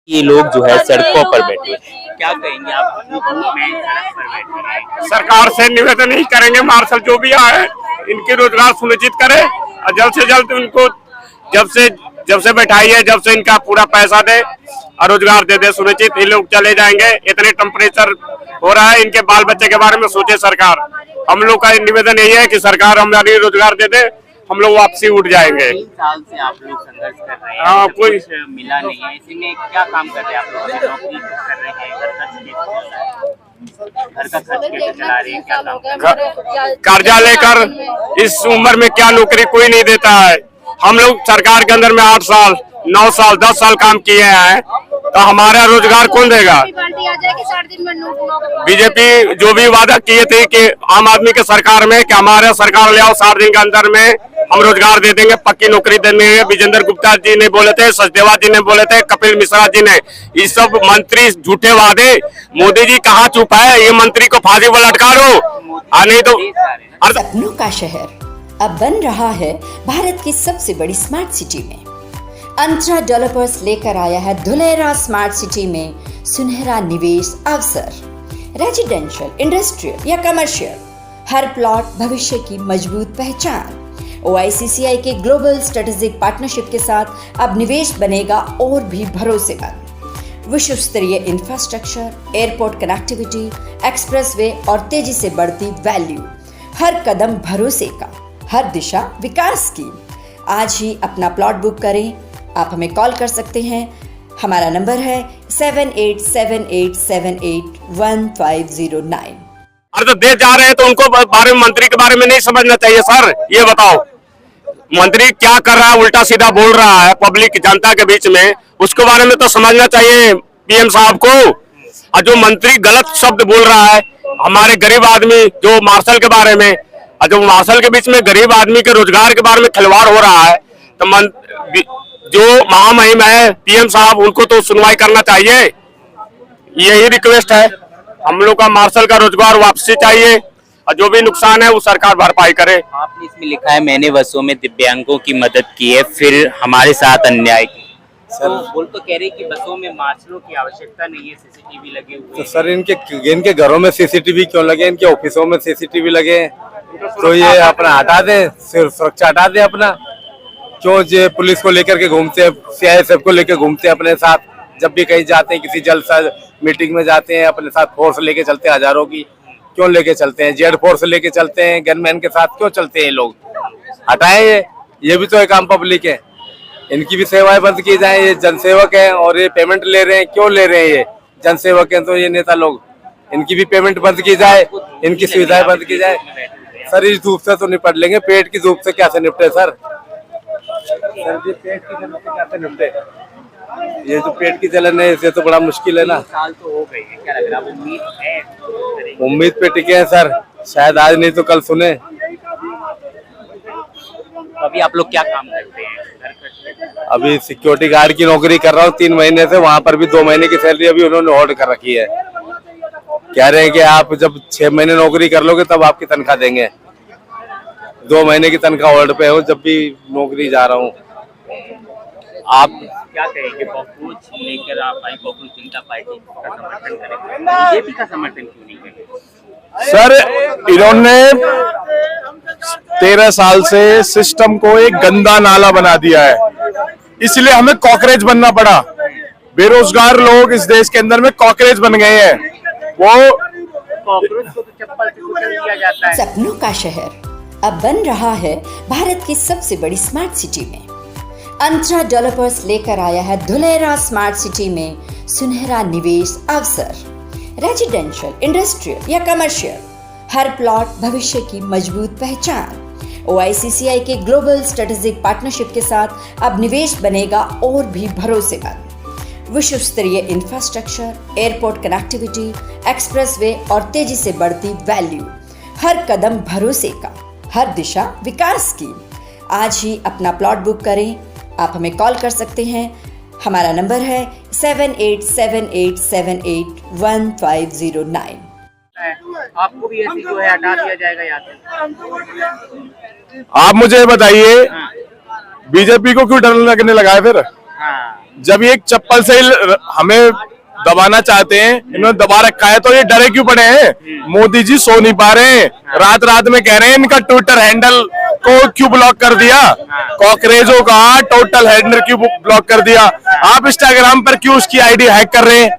ये लोग जो है सड़कों पर बैठे, क्या कहेंगे आप? सड़क पर बैठे हैं। सरकार से निवेदन ही करेंगे, मार्शल जो भी आए इनके रोजगार सुनिश्चित करे और जल्द से जल्द उनको जब से बैठाई है जब से इनका पूरा पैसा दे और रोजगार दे दे सुनिश्चित। ये लोग चले जाएंगे, इतने टेम्परेचर हो रहा है, इनके बाल बच्चे के बारे में सोचे सरकार। हम लोग का निवेदन यही है कि सरकार हमारी रोजगार दे दे, हम लोग वापसी उठ जाएंगे। 3 साल से आप लोग संघर्ष कर रहे हैं, हाँ, कोई कुछ मिला नहीं है। इसी में क्या काम कर रहे हैं आप लोग? नौकरी कर रहे हैं, घर का खर्च कैसे चला रहे हैं, क्या काम कर रहे हैं? कर्जा लेकर इस उम्र में क्या नौकरी कोई नहीं देता है। हम लोग सरकार के अंदर में 8 साल 9 साल 10 साल काम किए हैं, तो हमारा रोजगार कौन देगा? बीजेपी जो भी वादा किए थे कि आम आदमी के सरकार में कि हमारे सरकार ले आओ 60 दिन के अंदर में हम रोजगार दे देंगे, पक्की नौकरी देंगे। विजेंद्र गुप्ता जी ने बोले थे, सचदेवा जी ने बोले थे, कपिल मिश्रा जी ने। ये सब मंत्री झूठे वादे। मोदी जी कहाँ चुप है? ये मंत्री को फांसी पर लटका दो, नहीं तो सपनों का शहर अब बन रहा है भारत की सबसे बड़ी स्मार्ट सिटी में। अंतरा डेवलपर्स लेकर आया है धुलेरा स्मार्ट सिटी में सुनहरा निवेश अवसर। रेजिडेंशियल, इंडस्ट्रियल या कमर्शियल, हर प्लॉट भविष्य की मजबूत पहचान। OICCI के ग्लोबल स्ट्रेटेजिक पार्टनरशिप के साथ अब निवेश बनेगा और भी भरोसेमंद। विश्व स्तरीय इंफ्रास्ट्रक्चर, एयरपोर्ट कनेक्टिविटी, एक्सप्रेसवे और तेजी से बढ़ती वैल्यू। हर कदम भरोसे का, हर दिशा विकास की। आज ही अपना प्लॉट बुक करें। आप हमें कॉल कर सकते हैं। हमारा नंबर है 7878781509। अरे तो देश जा रहे हैं तो उनको बारे में, मंत्री के बारे में नहीं समझना चाहिए सर? ये बताओ, मंत्री क्या कर रहा है, उल्टा सीधा बोल रहा है पब्लिक जनता के बीच में, उसके बारे में तो समझना चाहिए PM साहब को। और जो मंत्री गलत शब्द बोल रहा है हमारे गरीब आदमी, जो मार्शल के बारे में, और जो मार्शल के बीच में गरीब आदमी के रोजगार के बारे में खिलवाड़ हो रहा है, तो जो महामहिम है PM साहब, उनको तो सुनवाई करना चाहिए। यही रिक्वेस्ट है हम लोग का। मार्शल का रोजगार वापसी चाहिए और जो भी नुकसान है वो सरकार भरपाई करे। आपने इसमें लिखा है मैंने वर्षों में दिव्यांगों की मदद की है, फिर हमारे साथ अन्याय की। सर बोल तो कह रहे कि बसों में मार्शलों की आवश्यकता नहीं है, CCTV लगे हुए। तो सर इनके घरों में CCTV क्यों लगे? इनके ऑफिसों में CCTV लगे, तो ये अपना हटा दे, सिर्फ सुरक्षा हटा दे अपना। क्यों ये पुलिस को लेकर के घूमते, CISF को लेकर घूमते अपने साथ? जब भी कहीं जाते हैं, किसी जलसा मीटिंग में जाते हैं, अपने साथ फोर्स लेके चलते हैं, हजारों की क्यों लेके चलते हैं? जेड फोर्स लेके चलते हैं, गनमैन के साथ क्यों चलते हैं लोग? हटाएं ये भी तो एक आम पब्लिक है, इनकी भी सेवाएं बंद की जाए। ये जनसेवक है और ये पेमेंट ले रहे हैं, क्यों ले रहे हैं? ये जनसेवक है तो ये नेता लोग, इनकी भी पेमेंट बंद की जाए, इनकी सुविधाएं बंद की जाए। सर इस धूप से तो निपट लेंगे, पेट की धूप से कैसे निपटे सर? ये पेट की जलन से कैसे निपटे? ये जो पेट की जलन है इससे तो बड़ा मुश्किल है ना। साल तो हो गए हैं, क्या लग रहा है? उम्मीद है? उम्मीद पे टिके हैं सर, शायद आज नहीं तो कल सुने। अभी आप लोग क्या काम करते हैं? अभी सिक्योरिटी गार्ड की नौकरी कर रहा हूँ 3 महीने से। वहाँ पर भी 2 महीने की सैलरी अभी उन्होंने होल्ड कर रखी है। कह रहे हैं कि आप जब 6 महीने नौकरी कर लोगे तब आपकी तनख्वाह देंगे। 2 महीने की तनख्वाह होल्ड पे हो जब भी नौकरी जा रहा हूँ। आप क्या कहेंगे? बहुमत लेकर आप आई, बहुमत जनता पार्टी का समर्थन करेंगे, बीजेपी का समर्थन क्यों नहीं करेंगे? सर इन्होंने 13 साल से सिस्टम को एक गंदा नाला बना दिया है, इसलिए हमें कॉकरोच बनना पड़ा। बेरोजगार लोग इस देश के अंदर में कॉकरोच बन गए हैं। वो कॉकरोच को तो चप्पल से कुचल दिया जाता है। सपनों का शहर अब बन रहा है भारत की सबसे बड़ी स्मार्ट सिटी में। अंतरा डेवलपर्स लेकर आया है धुलेरा स्मार्ट सिटी में सुनहरा निवेश अवसर। रेजिडेंशियल, इंडस्ट्रियल या कमर्शियल, हर प्लॉट भविष्य की मजबूत पहचान। OICCI के ग्लोबल स्ट्रेटेजिक पार्टनरशिप के साथ अब निवेश बनेगा और भी भरोसेमंद। विश्व स्तरीय इंफ्रास्ट्रक्चर, एयरपोर्ट कनेक्टिविटी, एक्सप्रेसवे और तेजी से बढ़ती वैल्यू। हर कदम भरोसे का, हर दिशा विकास की। आज ही अपना प्लॉट बुक करें। आप हमें कॉल कर सकते हैं। हमारा नंबर है 7878781509। आपको भी ऐसी जो है हटा दिया जाएगा यहाँ से? आप मुझे बताइए बीजेपी को क्यों डर लगने लगा है फिर? हाँ, जब ये एक चप्पल से हमें दबाना चाहते हैं, इन्होंने दबा रखा है, तो ये डरे क्यों पड़े हैं? मोदी जी सो नहीं पा रहे हैं, रात रात में कह रहे हैं इनका ट्विटर हैंडल को क्यों ब्लॉक कर दिया, कॉकरेजों का टोटल हैंडल क्यों ब्लॉक कर दिया, आप इंस्टाग्राम पर क्यों उसकी आईडी हैक कर रहे हैं,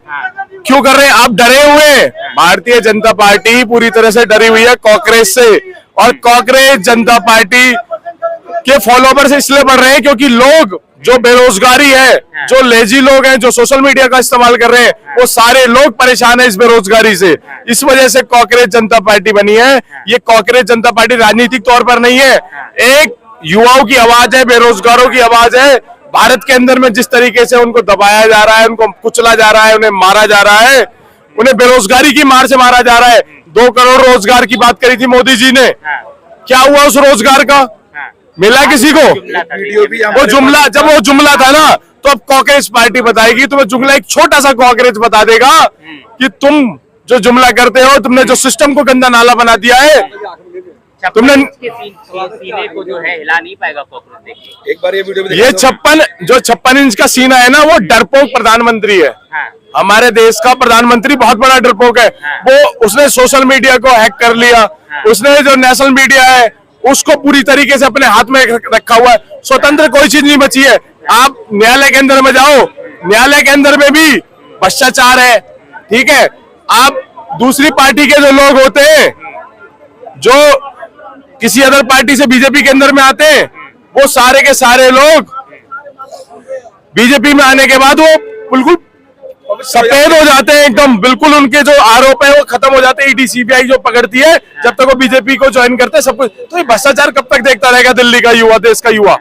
क्यों कर रहे हैं? आप डरे हुए हैं। भारतीय जनता पार्टी पूरी तरह से डरी हुई है कॉकरेज से, और कॉकरेज जनता पार्टी के फॉलोवर्स इसलिए बढ़ रहे हैं क्योंकि लोग जो बेरोजगारी है, जो लेजी लोग हैं, जो सोशल मीडिया का इस्तेमाल कर रहे हैं, वो सारे लोग परेशान है इस बेरोजगारी से। इस वजह से कॉकरेज जनता पार्टी बनी है। ये कॉकरेज जनता पार्टी राजनीतिक तौर पर नहीं है, एक युवाओं की आवाज है, बेरोजगारों की आवाज है। भारत के अंदर में जिस तरीके से उनको दबाया जा रहा है, उनको कुचला जा रहा है, उन्हें मारा जा रहा है, उन्हें बेरोजगारी की मार से मारा जा रहा है। 2 करोड़ रोजगार की बात करी थी मोदी जी ने, क्या हुआ उस रोजगार का? मिला किसी को? वो जुमला, जब वो जुमला था ना, तो अब कॉकरेज पार्टी बताएगी तुम्हें जुमला। एक छोटा सा कॉकरेज बता देगा कि तुम जो जुमला करते हो, तुमने जो सिस्टम को गंदा नाला बना दिया है, तुमने सीने को जो है हिला नहीं पाएगा कॉकरोच। देखिए एक बार ये वीडियो में ये 56 इंच का सीना है ना, वो डरपोक प्रधानमंत्री है। हमारे देश का प्रधानमंत्री बहुत बड़ा डरपोक है। वो उसने सोशल मीडिया को हैक कर लिया, उसने जो नेशनल मीडिया है उसको पूरी तरीके से अपने हाथ में रखा हुआ है। स्वतंत्र कोई चीज नहीं बची है। आप न्यायालय के अंदर में जाओ, न्यायालय के अंदर में भी भ्रष्टाचार है, ठीक है। आप दूसरी पार्टी के जो लोग होते हैं, जो किसी अदर पार्टी से बीजेपी के अंदर में आते हैं, वो सारे के सारे लोग बीजेपी में आने के बाद वो बिल्कुल सफेद हो जाते हैं एकदम, बिल्कुल उनके जो आरोप है वो खत्म हो जाते हैं। ईडी सीबीआई जो पकड़ती है, जब तक वो बीजेपी को ज्वाइन करते हैं सब कुछ। तो ये भ्रष्टाचार कब तक देखता रहेगा दिल्ली का युवा, देश का युवा?